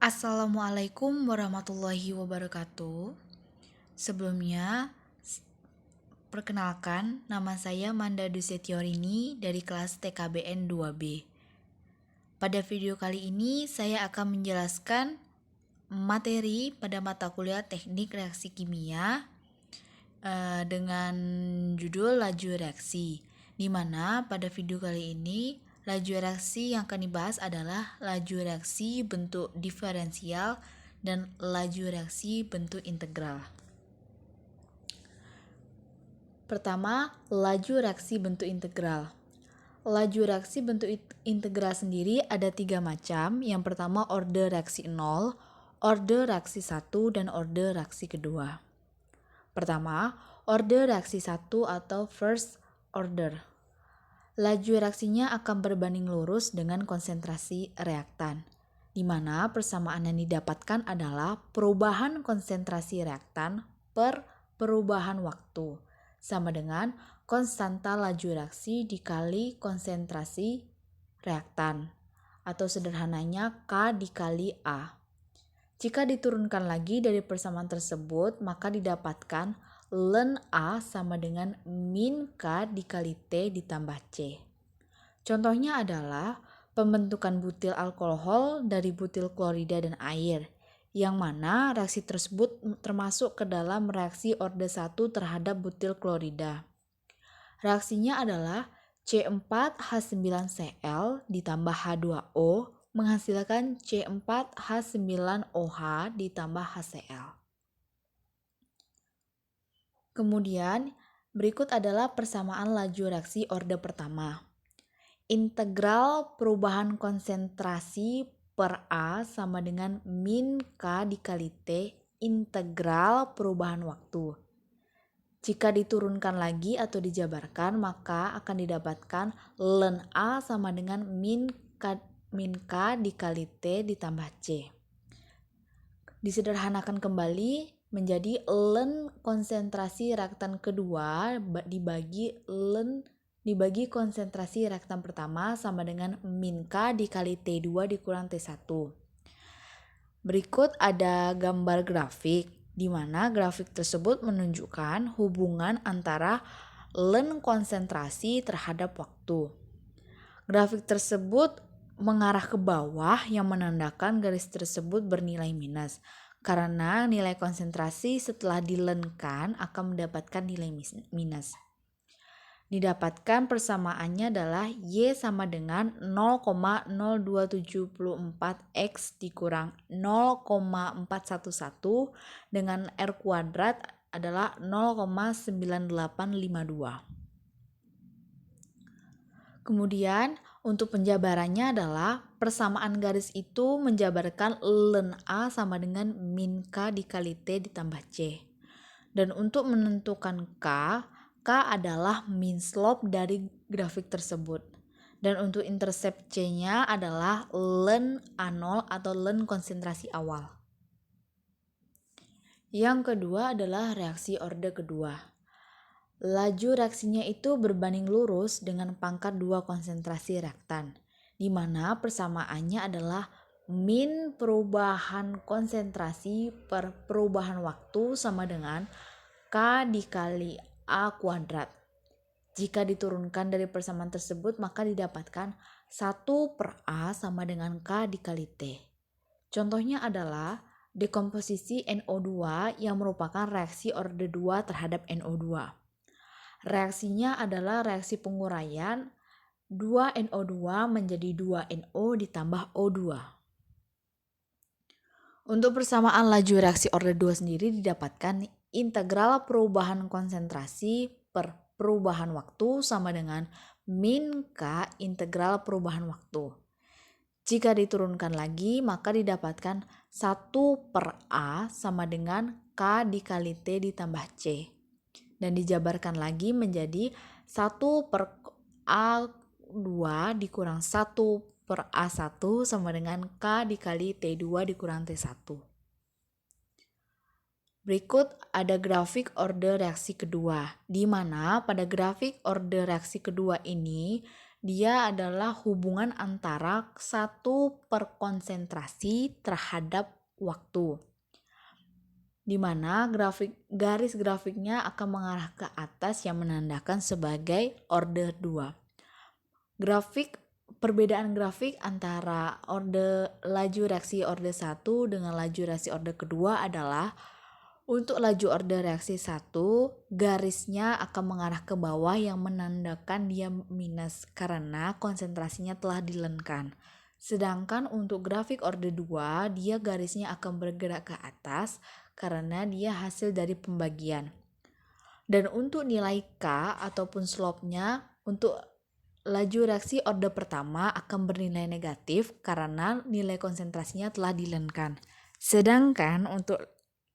Assalamualaikum warahmatullahi wabarakatuh. Sebelumnya, perkenalkan nama saya Manda Dusetiorini dari kelas TKBN 2B. Pada video kali ini saya akan menjelaskan materi pada mata kuliah Teknik Reaksi Kimia dengan judul laju reaksi, di mana pada video kali ini laju reaksi yang akan dibahas adalah laju reaksi bentuk diferensial dan laju reaksi bentuk integral. Pertama, laju reaksi bentuk integral. Laju reaksi bentuk integral sendiri ada 3 macam. Yang pertama order reaksi 0, order reaksi 1, dan order reaksi kedua. Pertama, order reaksi 1 atau first order. Laju reaksinya akan berbanding lurus dengan konsentrasi reaktan, di mana persamaan yang didapatkan adalah perubahan konsentrasi reaktan per perubahan waktu, sama dengan konstanta laju reaksi dikali konsentrasi reaktan, atau sederhananya K dikali A. Jika diturunkan lagi dari persamaan tersebut, maka didapatkan ln A sama dengan min K dikali T ditambah C. Contohnya adalah pembentukan butil alkohol dari butil klorida dan air, yang mana reaksi tersebut termasuk ke dalam reaksi orde 1 terhadap butil klorida. Reaksinya adalah C4H9Cl ditambah H2O menghasilkan C4H9OH ditambah HCl. Kemudian, berikut adalah persamaan laju reaksi orde pertama. Integral perubahan konsentrasi per A sama dengan min K dikali T integral perubahan waktu. Jika diturunkan lagi atau dijabarkan, maka akan didapatkan ln A sama dengan min K dikali T ditambah C. Disederhanakan kembali menjadi ln konsentrasi reaktan kedua dibagi konsentrasi reaktan pertama sama dengan min K dikali T2 dikurang T1. Berikut ada gambar grafik, di mana grafik tersebut menunjukkan hubungan antara ln konsentrasi terhadap waktu. Grafik tersebut mengarah ke bawah yang menandakan garis tersebut bernilai minus, karena nilai konsentrasi setelah dilenkan akan mendapatkan nilai minus. Didapatkan persamaannya adalah Y sama dengan 0,0274 X dikurang 0,411 dengan R kuadrat adalah 0,9852. Kemudian untuk penjabarannya adalah persamaan garis itu menjabarkan ln A sama dengan min K dikali T ditambah C. Dan untuk menentukan K adalah mean slope dari grafik tersebut. Dan untuk intercept C-nya adalah ln A0 atau ln konsentrasi awal. Yang kedua adalah reaksi orde kedua. Laju reaksinya itu berbanding lurus dengan pangkat 2 konsentrasi reaktan, di mana persamaannya adalah min perubahan konsentrasi per perubahan waktu sama dengan K dikali A kuadrat. Jika diturunkan dari persamaan tersebut, maka didapatkan 1 per A sama dengan K dikali T. Contohnya adalah dekomposisi NO2 yang merupakan reaksi orde 2 terhadap NO2. Reaksinya adalah reaksi penguraian 2NO2 menjadi 2NO ditambah O2. Untuk persamaan laju reaksi orde 2 sendiri didapatkan integral perubahan konsentrasi per perubahan waktu sama dengan min K integral perubahan waktu. Jika diturunkan lagi maka didapatkan 1 per A sama dengan K dikali T ditambah C. Dan dijabarkan lagi menjadi 1 per A2 dikurang 1 per A1 sama dengan K dikali T2 dikurang T1. Berikut ada grafik orde reaksi kedua, di mana pada grafik orde reaksi kedua ini dia adalah hubungan antara satu perkonsentrasi terhadap waktu, di mana garis grafiknya akan mengarah ke atas yang menandakan sebagai order 2. Perbedaan grafik antara laju reaksi order 1 dengan laju reaksi order kedua adalah untuk laju order reaksi 1, garisnya akan mengarah ke bawah yang menandakan dia minus karena konsentrasinya telah dilenkan. Sedangkan untuk grafik order 2, dia garisnya akan bergerak ke atas karena dia hasil dari pembagian. Dan untuk nilai K ataupun slope-nya, untuk laju reaksi order pertama akan bernilai negatif karena nilai konsentrasinya telah dilenkan. Sedangkan untuk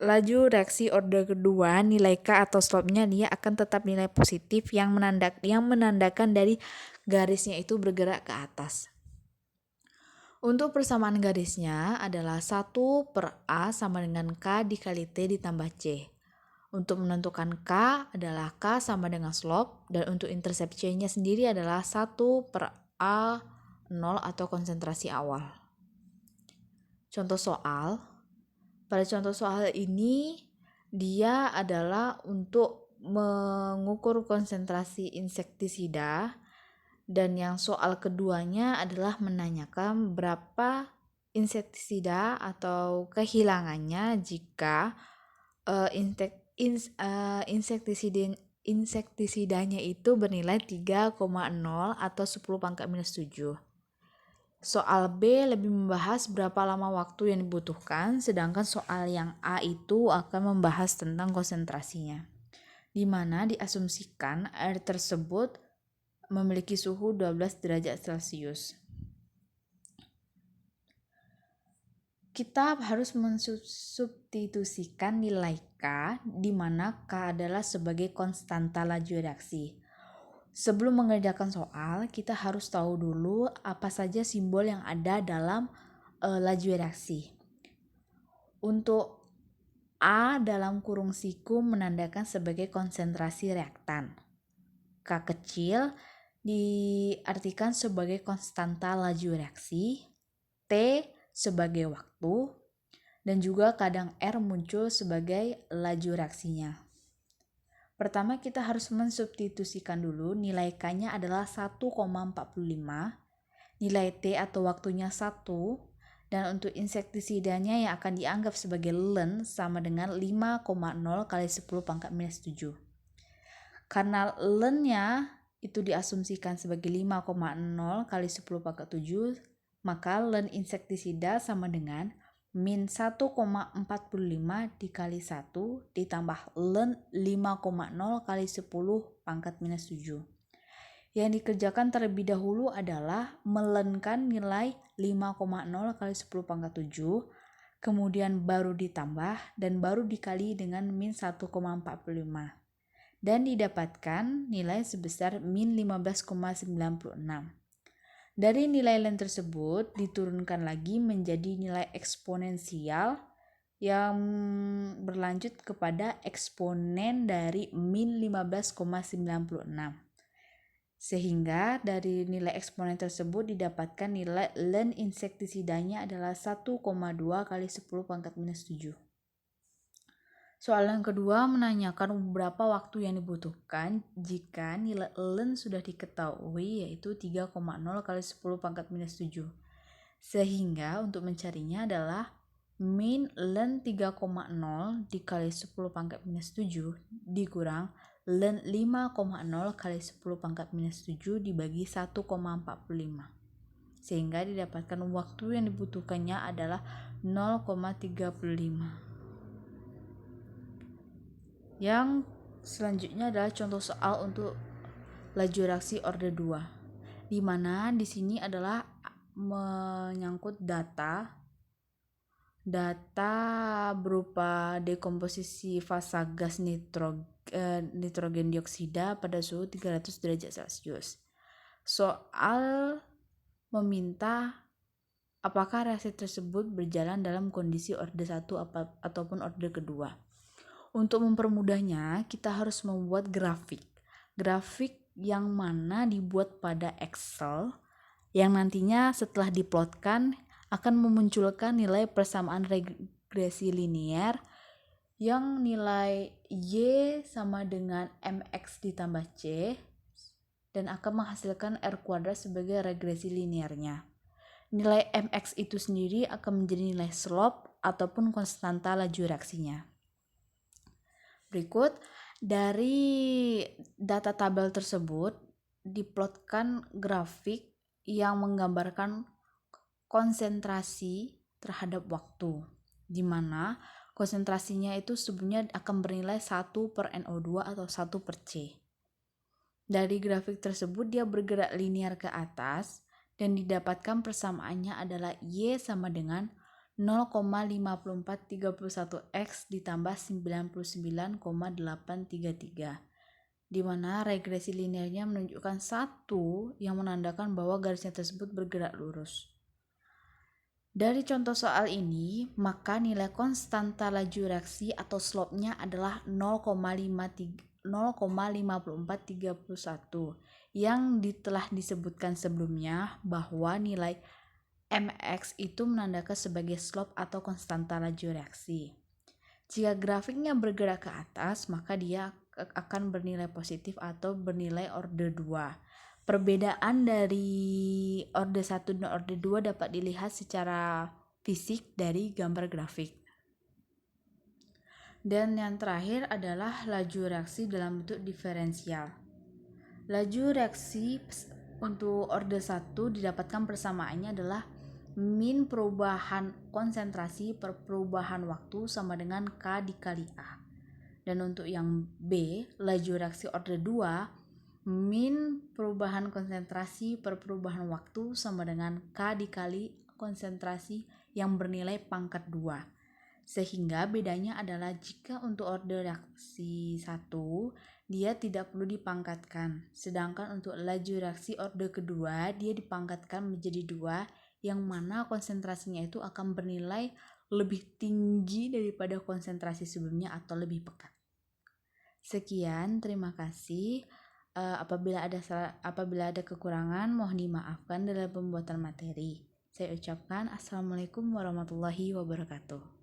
laju reaksi order kedua, nilai K atau slope-nya dia akan tetap nilai positif yang menandakan dari garisnya itu bergerak ke atas. Untuk persamaan garisnya adalah 1/A sama dengan K dikali T ditambah C. Untuk menentukan K adalah K sama dengan slope, dan untuk intercept C-nya sendiri adalah 1/A0 atau konsentrasi awal. Contoh soal. Pada contoh soal ini, dia adalah untuk mengukur konsentrasi insektisida, dan yang soal keduanya adalah menanyakan berapa insektisida atau kehilangannya jika insektisidanya itu bernilai 3,0 atau 10⁻⁷. Soal B lebih membahas berapa lama waktu yang dibutuhkan, sedangkan soal yang A itu akan membahas tentang konsentrasinya, di mana diasumsikan air tersebut memiliki suhu 12 derajat Celcius. Kita harus mensubstitusikan nilai K, di mana K adalah sebagai konstanta laju reaksi. Sebelum mengerjakan soal, kita harus tahu dulu apa saja simbol yang ada dalam laju reaksi. Untuk A dalam kurung siku menandakan sebagai konsentrasi reaktan. K kecil diartikan sebagai konstanta laju reaksi. T sebagai waktu. Dan juga kadang R muncul sebagai laju reaksinya. Pertama kita harus mensubstitusikan dulu, nilai K-nya adalah 1,45, nilai T atau waktunya 1, dan untuk insektisidanya yang akan dianggap sebagai Len sama dengan 5,0 kali 10⁻⁷. Karena Len-nya itu diasumsikan sebagai 5,0 kali 10⁻⁷, maka Len insektisida sama dengan min 1,45 dikali 1 ditambah Len 5,0 kali 10⁻⁷. Yang dikerjakan terlebih dahulu adalah melenkan nilai 5,0 kali 10⁻⁷, kemudian baru ditambah dan baru dikali dengan min 1,45. Dan didapatkan nilai sebesar min 15,96. Dari nilai Len tersebut diturunkan lagi menjadi nilai eksponensial yang berlanjut kepada eksponen dari min 15,96. Sehingga dari nilai eksponen tersebut didapatkan nilai Len insektisidanya adalah 1,2 kali 10⁻⁷. Soal yang kedua menanyakan berapa waktu yang dibutuhkan jika nilai Len sudah diketahui, yaitu 3,0 kali 10⁻⁷. Sehingga untuk mencarinya adalah min Len 3,0 dikali 10⁻⁷ dikurang Len 5,0 kali 10⁻⁷ dibagi 1,45. Sehingga didapatkan waktu yang dibutuhkannya adalah 0,35. Yang selanjutnya adalah contoh soal untuk laju reaksi order 2, di mana di sini adalah menyangkut data berupa dekomposisi fasa gas nitrogen dioksida pada suhu 300 derajat Celcius. Soal meminta apakah reaksi tersebut berjalan dalam kondisi order 1 ataupun order kedua. Untuk mempermudahnya, kita harus membuat grafik yang mana dibuat pada Excel yang nantinya setelah diplotkan akan memunculkan nilai persamaan regresi linear yang nilai Y sama dengan MX ditambah C dan akan menghasilkan R kuadrat sebagai regresi linearnya. Nilai MX itu sendiri akan menjadi nilai slope ataupun konstanta laju reaksinya. Berikut, dari data tabel tersebut diplotkan grafik yang menggambarkan konsentrasi terhadap waktu, di mana konsentrasinya itu sebelumnya akan bernilai 1/NO2 atau 1/C. Dari grafik tersebut dia bergerak linear ke atas dan didapatkan persamaannya adalah Y sama dengan 0,5431 X ditambah 99,833, di mana regresi linearnya menunjukkan 1 yang menandakan bahwa garisnya tersebut bergerak lurus. Dari contoh soal ini, maka nilai konstanta laju reaksi atau slope-nya adalah 0,5431 yang telah disebutkan sebelumnya bahwa nilai MX itu menandakan sebagai slope atau konstanta laju reaksi. Jika grafiknya bergerak ke atas, maka dia akan bernilai positif atau bernilai order 2. Perbedaan dari order 1 dan order 2 dapat dilihat secara fisik dari gambar grafik. Dan yang terakhir adalah laju reaksi dalam bentuk diferensial. Laju reaksi untuk order 1 didapatkan persamaannya adalah min perubahan konsentrasi per perubahan waktu sama dengan K dikali A. Dan untuk yang B, laju reaksi order 2, min perubahan konsentrasi per perubahan waktu sama dengan K dikali konsentrasi yang bernilai pangkat 2. Sehingga bedanya adalah jika untuk order reaksi 1, dia tidak perlu dipangkatkan. Sedangkan untuk laju reaksi order kedua, dia dipangkatkan menjadi 2, yang mana konsentrasinya itu akan bernilai lebih tinggi daripada konsentrasi sebelumnya atau lebih pekat. Sekian, terima kasih. Apabila ada kekurangan, mohon dimaafkan dalam pembuatan materi. Saya ucapkan Assalamualaikum warahmatullahi wabarakatuh.